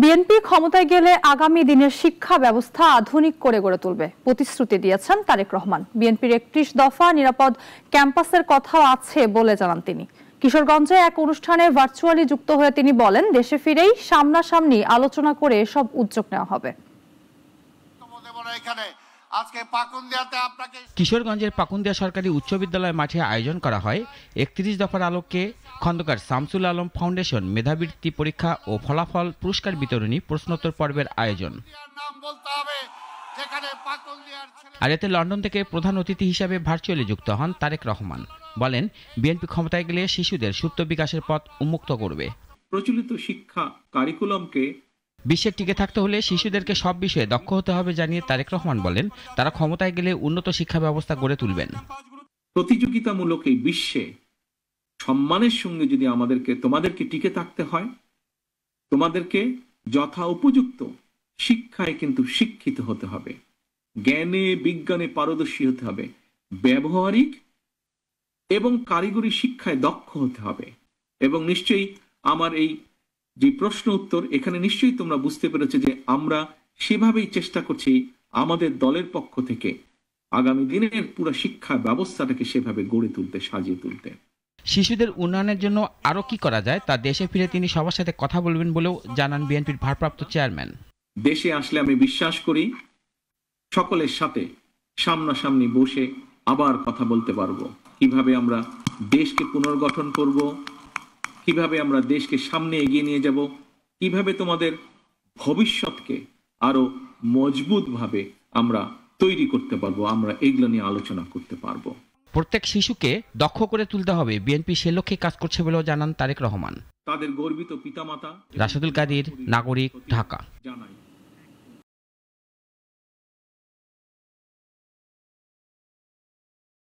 BNP ক্ষমতায় গেলে আগামী দিনের শিক্ষা ব্যবস্থা আধুনিক করে গড়ে তুলবে প্রতিশ্রুতি দিয়েছেন তারেক রহমান। বিএনপির 31 দফা নিরাপদ ক্যাম্পাসের কথাও আছে বলে জানান তিনি। কিশোরগঞ্জে এক অনুষ্ঠানে ভার্চুয়ালি যুক্ত হয়ে তিনি বলেন, দেশে ফিরেই সামনাসামনি আলোচনা করে সব উদ্যোগ নেওয়া হবে। কিশোরগঞ্জের পাকুন্দিয়া সরকারি উচ্চ বিদ্যালয় মাঠে আয়োজন করা হয় 31 দফার আলোকে খন্দকার শামসুল আলম ফাউন্ডেশন মেধাবৃত্তি পরীক্ষা ও ফলাফল পুরস্কার বিতরণী প্রশ্নোত্তর পর্বের আয়োজন। আর এতে লন্ডন থেকে প্রধান অতিথি হিসেবে ভার্চুয়ালি যুক্ত হন তারেক রহমান। বলেন, বিএনপি ক্ষমতায় গেলে শিশুদের সুপ্ত বিকাশের পথ উন্মুক্ত করবে। প্রচলিত শিক্ষা কারিকুলামকে বিশ্বে টিকে থাকতে হলে শিশুদেরকে সব বিষয়ে দক্ষ হতে হবে জানিয়ে তারেক রহমান বলেন, তারা ক্ষমতায় গেলে উন্নত শিক্ষা ব্যবস্থা গড়ে তুলবেন। প্রতিযোগিতামূলক এই বিশ্বে সম্মানের সঙ্গে যদি তোমাদেরকে টিকে থাকতে হয়, তোমাদেরকে যথা উপযুক্ত শিক্ষায় কিন্তু শিক্ষিত হতে হবে, জ্ঞানে বিজ্ঞানে পারদর্শী হতে হবে, ব্যবহারিক এবং কারিগরি শিক্ষায় দক্ষ হতে হবে। এবং নিশ্চয়ই আমার এই যে প্রশ্ন উত্তর, এখানে নিশ্চয়ই তোমরা বুঝতে পেরেছো যে আমরা সেভাবেই চেষ্টা করছি আমাদের দলের পক্ষ থেকে আগামী দিনের পুরো শিক্ষা ব্যবস্থাটাকে সেভাবে গড়ে তুলতে, সাজিয়ে তুলতে। শিশুদের উন্নয়নের জন্য আরো কি করা যায় তা দেশে ফিরে তিনি সবার সাথে কথা বলবেন বলেও জানান বিএনপির ভারপ্রাপ্ত চেয়ারম্যান। দেশে আসলে আমি বিশ্বাস করি সকলের সাথে সামনাসামনি বসে আবার কথা বলতে পারবো, কিভাবে আমরা দেশকে পুনর্গঠন করব, কিভাবে আমরা দেশকে সামনে এগিয়ে নিয়ে যাব, কিভাবে তোমাদের ভবিষ্যৎকে আরো মজবুতভাবে আমরা তৈরি করতে পারবো, আমরা এগুলো নিয়ে আলোচনা করতে পারবো। প্রত্যেক শিশুকে দক্ষ করে তুলতে হবে, বিএনপি সে লক্ষ্যে কাজ করছে বলেও জানান তারেক রহমান। তাদের গর্বিত পিতামাতা। রাশেদুল কাদির, নাগরিক, ঢাকা।